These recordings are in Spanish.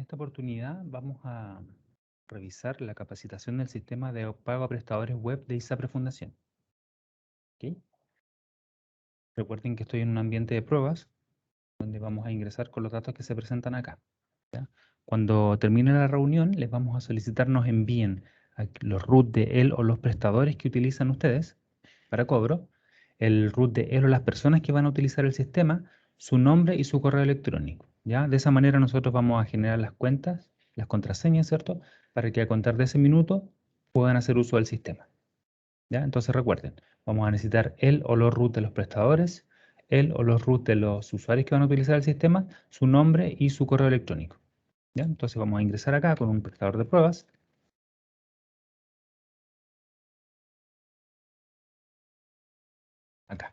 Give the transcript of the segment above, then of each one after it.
esta oportunidad vamos a revisar la capacitación del sistema de pago a prestadores web de ISAPRE Fundación. ¿Ok? Recuerden que estoy en un ambiente de pruebas donde vamos a ingresar con los datos que se presentan acá. ¿Ya? Cuando termine la reunión, les vamos a solicitar nos envíen los root de él o los prestadores que utilizan ustedes para cobro, el root de él o las personas que van a utilizar el sistema, su nombre y su correo electrónico. ¿Ya? De esa manera nosotros vamos a generar las cuentas, las contraseñas, ¿cierto? Para que a contar de ese minuto puedan hacer uso del sistema. ¿Ya? Entonces recuerden, vamos a necesitar el o los root de los prestadores, el o los root de los usuarios que van a utilizar el sistema, su nombre y su correo electrónico. ¿Ya? Entonces vamos a ingresar acá con un prestador de pruebas. Acá.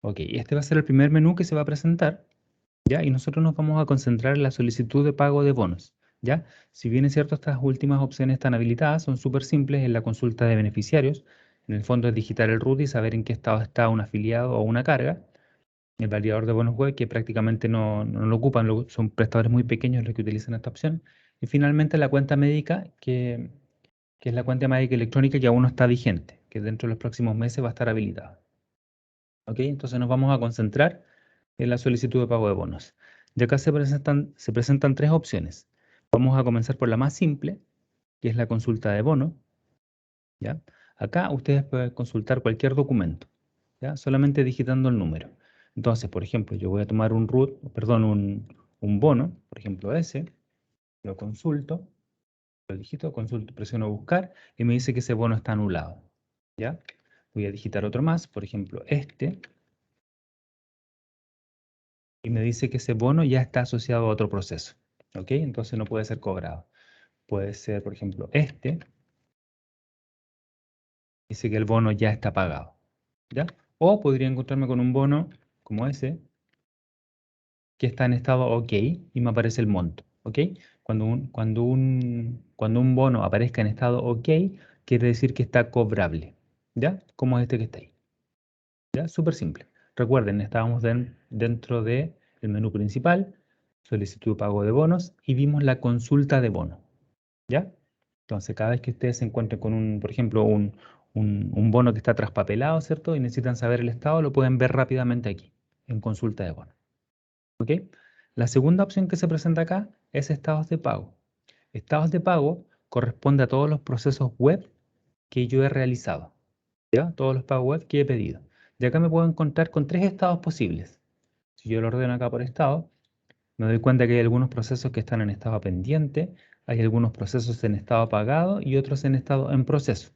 Ok, este va a ser el primer menú que se va a presentar. ¿Ya? Y nosotros nos vamos a concentrar en la solicitud de pago de bonos. ¿Ya? Si bien es cierto, estas últimas opciones están habilitadas, son súper simples en la consulta de beneficiarios. En el fondo es digitar el root y saber en qué estado está un afiliado o una carga. El validador de bonos web, que prácticamente no lo ocupan, son prestadores muy pequeños los que utilizan esta opción. Y finalmente la cuenta médica, que es la cuenta médica electrónica que aún no está vigente, que dentro de los próximos meses va a estar habilitada. ¿Ok? Entonces nos vamos a concentrar en la solicitud de pago de bonos. De acá se presentan tres opciones. Vamos a comenzar por la más simple, que es la consulta de bono. ¿Ya? Acá ustedes pueden consultar cualquier documento, ¿ya? Solamente digitando el número. Entonces, por ejemplo, yo voy a tomar un bono, por ejemplo ese, lo consulto, lo digito, consulto, presiono buscar y me dice que ese bono está anulado. ¿Ya? Voy a digitar otro más, por ejemplo este, y me dice que ese bono ya está asociado a otro proceso. ¿Ok? Entonces no puede ser cobrado. Puede ser, por ejemplo, este, dice que el bono ya está pagado. ¿Ya? O podría encontrarme con un bono como ese, que está en estado OK y me aparece el monto. ¿Ok? Cuando un bono aparezca en estado OK, quiere decir que está cobrable. ¿Ya? Como este que está ahí. ¿Ya? Súper simple. Recuerden, estábamos dentro del menú principal, solicitud de pago de bonos, y vimos la consulta de bono. ¿Ya? Entonces, cada vez que ustedes se encuentren con por ejemplo, un bono que está traspapelado, ¿cierto? Y necesitan saber el estado, lo pueden ver rápidamente aquí, en consulta de bono. ¿Ok? La segunda opción que se presenta acá es estados de pago. Estados de pago corresponde a todos los procesos web que yo he realizado. ¿Ya? Todos los pagos web que he pedido. De acá me puedo encontrar con tres estados posibles. Si yo lo ordeno acá por estado, me doy cuenta que hay algunos procesos que están en estado pendiente, hay algunos procesos en estado pagado y otros en estado en proceso.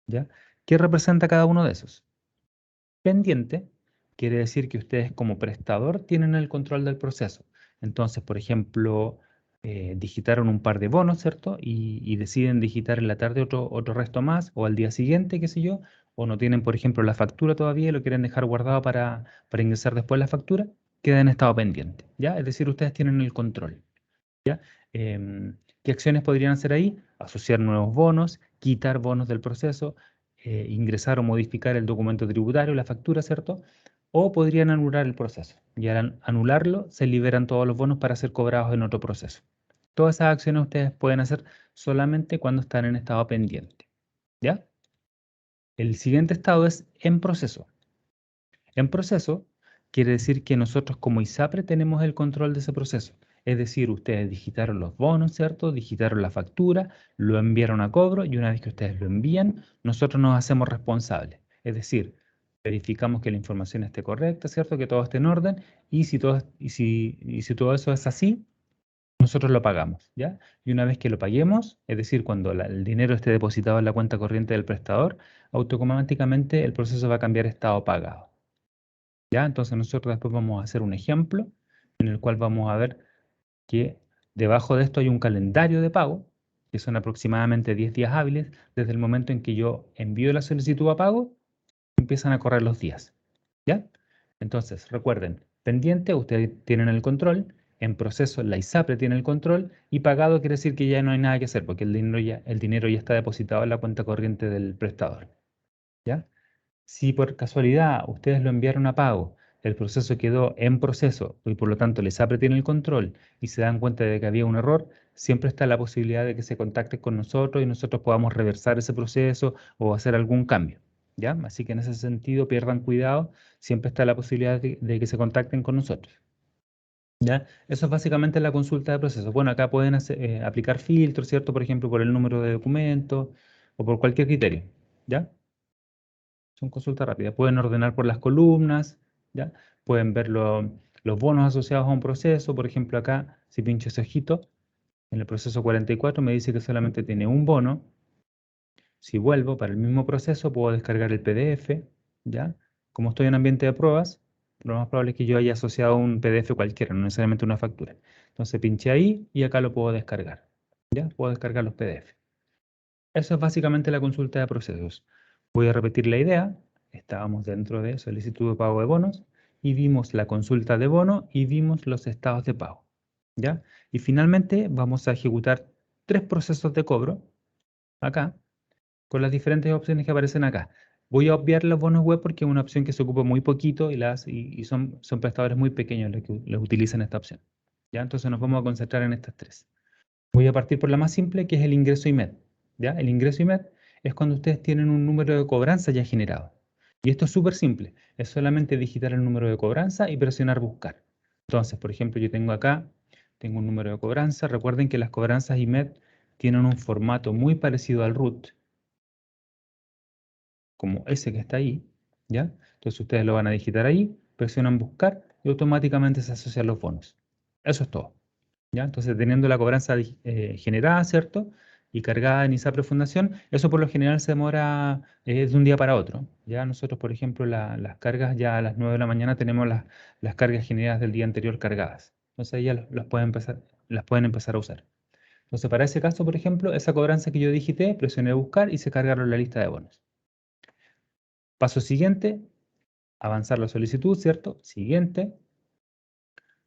¿Ya? ¿Qué representa cada uno de esos? Pendiente quiere decir que ustedes como prestador tienen el control del proceso. Entonces, por ejemplo, digitaron un par de bonos, ¿cierto? Y deciden digitar en la tarde otro resto más o al día siguiente, qué sé yo, o no tienen, por ejemplo, la factura todavía y lo quieren dejar guardado para ingresar después la factura, queda en estado pendiente, ¿ya? Es decir, ustedes tienen el control, ¿ya? ¿Qué acciones podrían hacer ahí? Asociar nuevos bonos, quitar bonos del proceso, ingresar o modificar el documento tributario, la factura, ¿cierto? O podrían anular el proceso. Y al anularlo, se liberan todos los bonos para ser cobrados en otro proceso. Todas esas acciones ustedes pueden hacer solamente cuando están en estado pendiente. ¿Ya? El siguiente estado es en proceso. En proceso quiere decir que nosotros como ISAPRE tenemos el control de ese proceso. Es decir, ustedes digitaron los bonos, ¿cierto? Digitaron la factura, lo enviaron a cobro y una vez que ustedes lo envían, nosotros nos hacemos responsables. Es decir, verificamos que la información esté correcta, ¿cierto? Que todo esté en orden y si todo eso es así, nosotros lo pagamos, ¿ya? Y una vez que lo paguemos, es decir, cuando el dinero esté depositado en la cuenta corriente del prestador, automáticamente el proceso va a cambiar a estado pagado. ¿Ya? Entonces nosotros después vamos a hacer un ejemplo en el cual vamos a ver que debajo de esto hay un calendario de pago, que son aproximadamente 10 días hábiles, desde el momento en que yo envío la solicitud a pago, empiezan a correr los días. ¿Ya? Entonces, recuerden, pendiente, ustedes tienen el control, en proceso la ISAPRE tiene el control y pagado quiere decir que ya no hay nada que hacer porque el dinero ya está depositado en la cuenta corriente del prestador. ¿Ya? Si por casualidad ustedes lo enviaron a pago, el proceso quedó en proceso y por lo tanto les ISAPRE tiene el control y se dan cuenta de que había un error, siempre está la posibilidad de que se contacten con nosotros y nosotros podamos reversar ese proceso o hacer algún cambio, ¿ya? Así que en ese sentido, pierdan cuidado, siempre está la posibilidad de que se contacten con nosotros, ¿ya? Eso es básicamente la consulta de procesos. Bueno, acá pueden aplicar filtros, ¿cierto? Por ejemplo, por el número de documentos o por cualquier criterio, ¿ya? Son consultas rápidas. Pueden ordenar por las columnas, ¿ya? Pueden ver los bonos asociados a un proceso. Por ejemplo, acá, si pincho ese ojito, en el proceso 44 me dice que solamente tiene un bono. Si vuelvo para el mismo proceso, puedo descargar el PDF, ¿ya? Como estoy en ambiente de pruebas, lo más probable es que yo haya asociado un PDF cualquiera, no necesariamente una factura. Entonces pinché ahí y acá lo puedo descargar, ¿ya? Puedo descargar los PDF. Eso es básicamente la consulta de procesos. Voy a repetir la idea. Estábamos dentro de solicitud de pago de bonos y vimos la consulta de bono y vimos los estados de pago, ¿ya? Y finalmente vamos a ejecutar 3 procesos de cobro acá con las diferentes opciones que aparecen acá. Voy a obviar los bonos web porque es una opción que se ocupa muy poquito y son prestadores muy pequeños los que utilizan esta opción, ¿ya? Entonces nos vamos a concentrar en estas 3. Voy a partir por la más simple, que es el ingreso IMED, ¿ya? El ingreso IMED es cuando ustedes tienen un número de cobranza ya generado. Y esto es súper simple. Es solamente digitar el número de cobranza y presionar buscar. Entonces, por ejemplo, yo tengo acá, tengo un número de cobranza. Recuerden que las cobranzas IMED tienen un formato muy parecido al RUT, como ese que está ahí, ¿ya? Entonces ustedes lo van a digitar ahí, presionan buscar y automáticamente se asocian los bonos. Eso es todo. ¿Ya? Entonces, teniendo la cobranza generada, ¿cierto? Y cargada en ISAPRE Fundación, eso por lo general se demora de un día para otro. Ya nosotros, por ejemplo, las cargas ya a las 9 de la mañana tenemos las cargas generadas del día anterior cargadas. Entonces, ya las pueden empezar a usar. Entonces, para ese caso, por ejemplo, esa cobranza que yo digité, presioné buscar y se cargaron la lista de bonos. Paso siguiente, avanzar la solicitud, ¿cierto? Siguiente.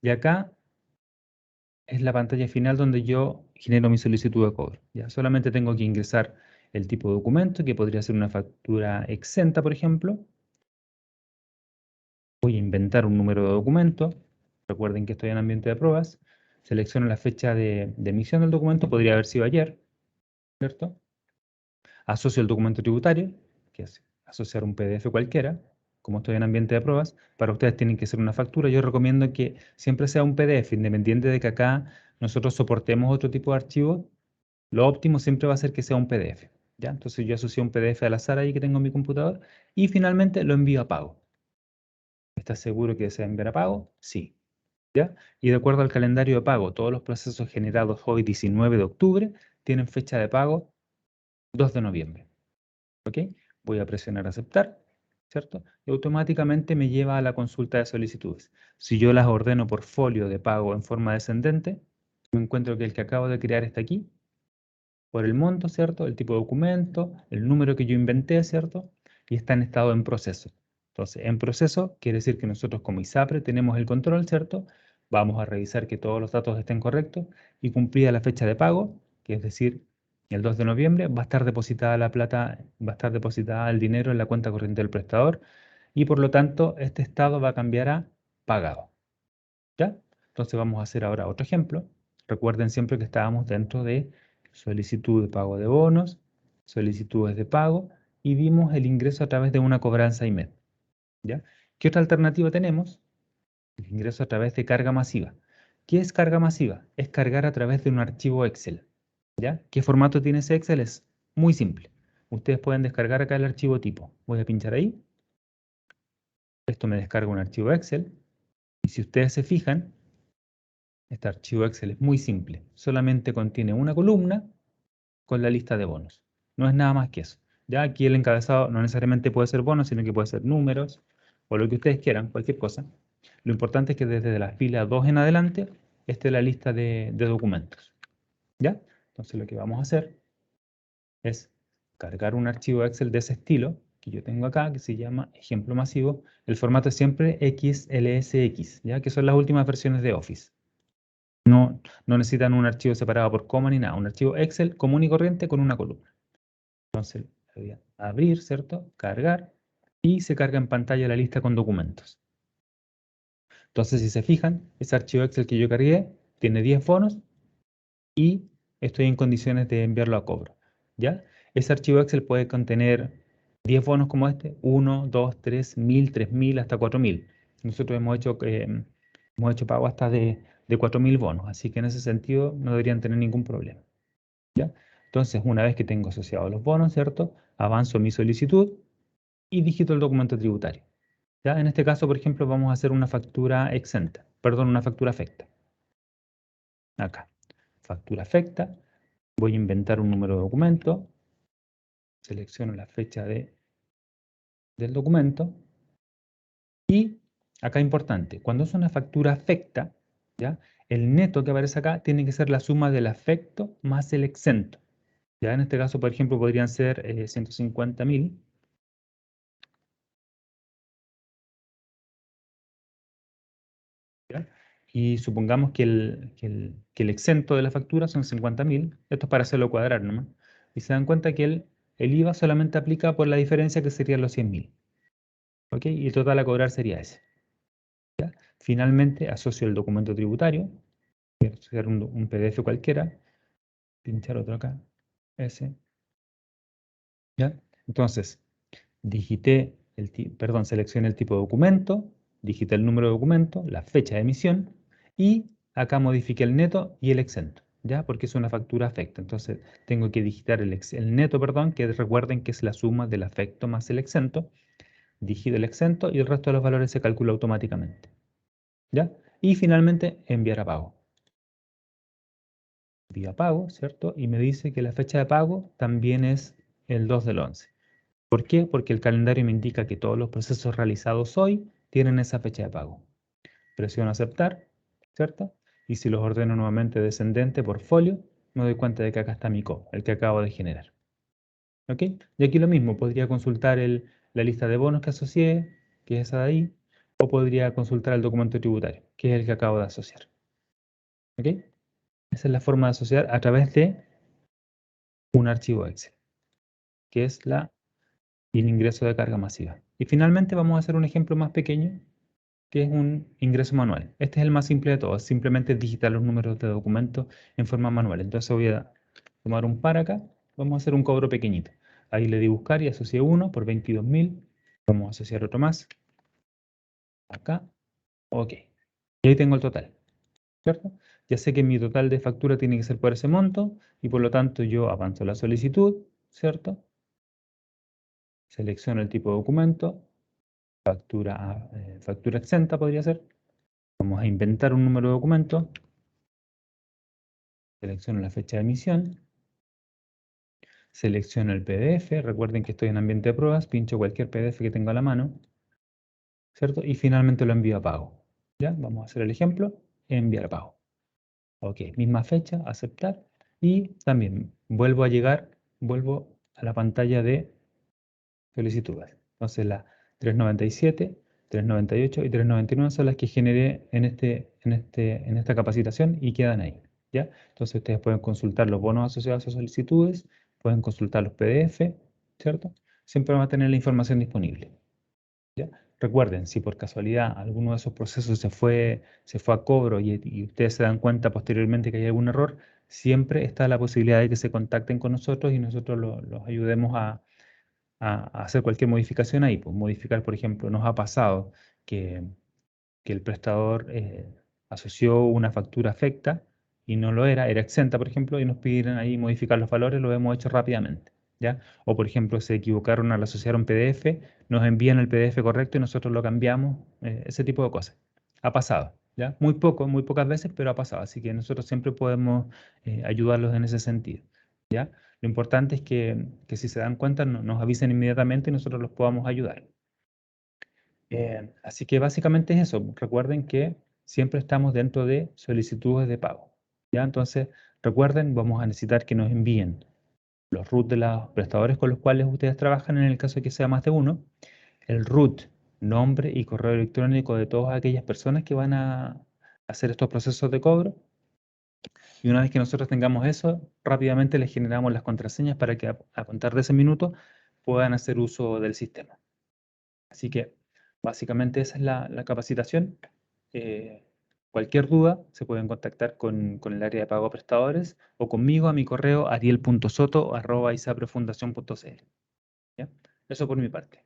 Y acá es la pantalla final donde yo genero mi solicitud de cobro. Ya solamente tengo que ingresar el tipo de documento, que podría ser una factura exenta, por ejemplo. Voy a inventar un número de documento. Recuerden que estoy en ambiente de pruebas. Selecciono la fecha de emisión del documento, podría haber sido ayer, ¿cierto? Asocio el documento tributario, que es asociar un PDF cualquiera. Como estoy en ambiente de pruebas, para ustedes tienen que ser una factura. Yo recomiendo que siempre sea un PDF, independiente de que acá nosotros soportemos otro tipo de archivo. Lo óptimo siempre va a ser que sea un PDF, ¿ya? Entonces yo asocio un PDF al azar ahí que tengo en mi computador y finalmente lo envío a pago. ¿Estás seguro que desea enviar a pago? Sí, ¿ya? Y de acuerdo al calendario de pago, todos los procesos generados hoy, 19 de octubre, tienen fecha de pago 2 de noviembre, ¿ok? Voy a presionar aceptar, ¿cierto? Y automáticamente me lleva a la consulta de solicitudes. Si yo las ordeno por folio de pago en forma descendente, me encuentro que el que acabo de crear está aquí, por el monto, ¿cierto? El tipo de documento, el número que yo inventé, ¿cierto? Y está en estado en proceso. Entonces, en proceso quiere decir que nosotros como ISAPRE tenemos el control, ¿cierto? Vamos a revisar que todos los datos estén correctos y cumplida la fecha de pago, que es decir, el 2 de noviembre, va a estar depositada la plata, va a estar depositada el dinero en la cuenta corriente del prestador y por lo tanto este estado va a cambiar a pagado. ¿Ya? Entonces vamos a hacer ahora otro ejemplo. Recuerden siempre que estábamos dentro de solicitud de pago de bonos, solicitudes de pago y vimos el ingreso a través de una cobranza IMED. ¿Ya? ¿Qué otra alternativa tenemos? El ingreso a través de carga masiva. ¿Qué es carga masiva? Es cargar a través de un archivo Excel. ¿Ya? ¿Qué formato tiene ese Excel? Es muy simple. Ustedes pueden descargar acá el archivo tipo. Voy a pinchar ahí. Esto me descarga un archivo Excel. Y si ustedes se fijan, este archivo Excel es muy simple, solamente contiene una columna con la lista de bonos. No es nada más que eso. Ya aquí el encabezado no necesariamente puede ser bonos, sino que puede ser números o lo que ustedes quieran, cualquier cosa. Lo importante es que desde la fila 2 en adelante esté la lista de documentos. ¿Ya? Entonces lo que vamos a hacer es cargar un archivo Excel de ese estilo que yo tengo acá, que se llama ejemplo masivo. El formato es siempre XLSX, ¿ya? Que son las últimas versiones de Office. No necesitan un archivo separado por coma ni nada. Un archivo Excel común y corriente con una columna. Entonces, voy a abrir, ¿cierto? Cargar. Y se carga en pantalla la lista con documentos. Entonces, si se fijan, ese archivo Excel que yo cargué tiene 10 bonos y estoy en condiciones de enviarlo a cobro, ¿ya? Ese archivo Excel puede contener 10 bonos como este, 1, 2, 3, 1000, 3000, hasta 4000. Nosotros hemos hecho pago hasta de 4000 bonos, así que en ese sentido no deberían tener ningún problema, ¿ya? Entonces, una vez que tengo asociados los bonos, ¿cierto? Avanzo mi solicitud y digito el documento tributario. ¿Ya? En este caso, por ejemplo, vamos a hacer una factura exenta, perdón, una factura afecta. Acá, factura afecta, voy a inventar un número de documento, selecciono la fecha del documento y acá importante, cuando es una factura afecta, ¿ya? El neto que aparece acá tiene que ser la suma del afecto más el exento. Ya en este caso, por ejemplo, podrían ser 150.000. ¿Ya? Y supongamos que el exento de la factura son 50.000. Esto es para hacerlo cuadrar nomás. Y se dan cuenta que el IVA solamente aplica por la diferencia que serían los 100.000. ¿Ok? Y el total a cobrar sería ese. ¿Ya? Finalmente asocio el documento tributario. Voy a asociar un PDF cualquiera. Pinchar otro acá. Ese. ¿Ya? Entonces, seleccioné el tipo de documento, digité el número de documento, la fecha de emisión y acá modifiqué el neto y el exento, ¿ya? Porque es una factura afecta. Entonces tengo que digitar el neto, perdón, que recuerden que es la suma del afecto más el exento. Digito el exento y el resto de los valores se calcula automáticamente, ¿ya? Y finalmente enviar a pago. Envío a pago, ¿cierto? Y me dice que la fecha de pago también es el 2 del 11. ¿Por qué? Porque el calendario me indica que todos los procesos realizados hoy tienen esa fecha de pago. Presiono aceptar, ¿cierto? Y si los ordeno nuevamente descendente por folio, me doy cuenta de que acá está mi COP, el que acabo de generar. ¿Ok? Y aquí lo mismo, podría consultar la lista de bonos que asocié, que es esa de ahí, o podría consultar el documento tributario, que es el que acabo de asociar. ¿Ok? Esa es la forma de asociar a través de un archivo Excel, que es el ingreso de carga masiva. Y finalmente vamos a hacer un ejemplo más pequeño, que es un ingreso manual. Este es el más simple de todos, simplemente digitar los números de documento en forma manual. Entonces voy a tomar un par acá, vamos a hacer un cobro pequeñito. Ahí le di buscar y asocié uno por 22.000. Vamos a asociar otro más, acá, ok. Y ahí tengo el total, ¿cierto? Ya sé que mi total de factura tiene que ser por ese monto y por lo tanto yo avanzo la solicitud, ¿cierto? Selecciono el tipo de documento, factura exenta podría ser. Vamos a inventar un número de documento. Selecciono la fecha de emisión. Selecciono el PDF. Recuerden que estoy en ambiente de pruebas. Pincho cualquier PDF que tenga a la mano. ¿Cierto? Y finalmente lo envío a pago. ¿Ya? Vamos a hacer el ejemplo. Enviar a pago. Ok. Misma fecha. Aceptar. Y también vuelvo a la pantalla de solicitudes. Entonces las 397, 398 y 399 son las que generé en esta capacitación y quedan ahí, ¿ya? Entonces ustedes pueden consultar los bonos asociados a solicitudes, pueden consultar los PDF, ¿cierto? Siempre van a tener la información disponible, ¿ya? Recuerden, si por casualidad alguno de esos procesos se fue a cobro y ustedes se dan cuenta posteriormente que hay algún error, siempre está la posibilidad de que se contacten con nosotros y nosotros los ayudemos a hacer cualquier modificación ahí. Pues modificar, por ejemplo, nos ha pasado que, que el prestador asoció una factura afecta y no lo era exenta, por ejemplo, y nos pidieron ahí modificar los valores, lo hemos hecho rápidamente, ¿ya? O, por ejemplo, se equivocaron al asociar un PDF, nos envían el PDF correcto y nosotros lo cambiamos, ese tipo de cosas. Ha pasado, ¿ya? Muy pocas veces, pero ha pasado, así que nosotros siempre podemos ayudarlos en ese sentido, ¿ya? Lo importante es que si se dan cuenta nos avisen inmediatamente y nosotros los podamos ayudar. Así que básicamente es eso. Recuerden que siempre estamos dentro de solicitudes de pago. ¿Ya? Entonces, recuerden, vamos a necesitar que nos envíen los RUT de los prestadores con los cuales ustedes trabajan en el caso de que sea más de uno, el RUT, nombre y correo electrónico de todas aquellas personas que van a hacer estos procesos de cobro. Y una vez que nosotros tengamos eso, rápidamente les generamos las contraseñas para que a contar de ese minuto puedan hacer uso del sistema. Así que básicamente esa es la capacitación. Eh, Cualquier duda se pueden contactar con el área de pago a prestadores o conmigo a mi correo ariel.soto@isaprofundacion.cl. ¿Ya? Eso por mi parte.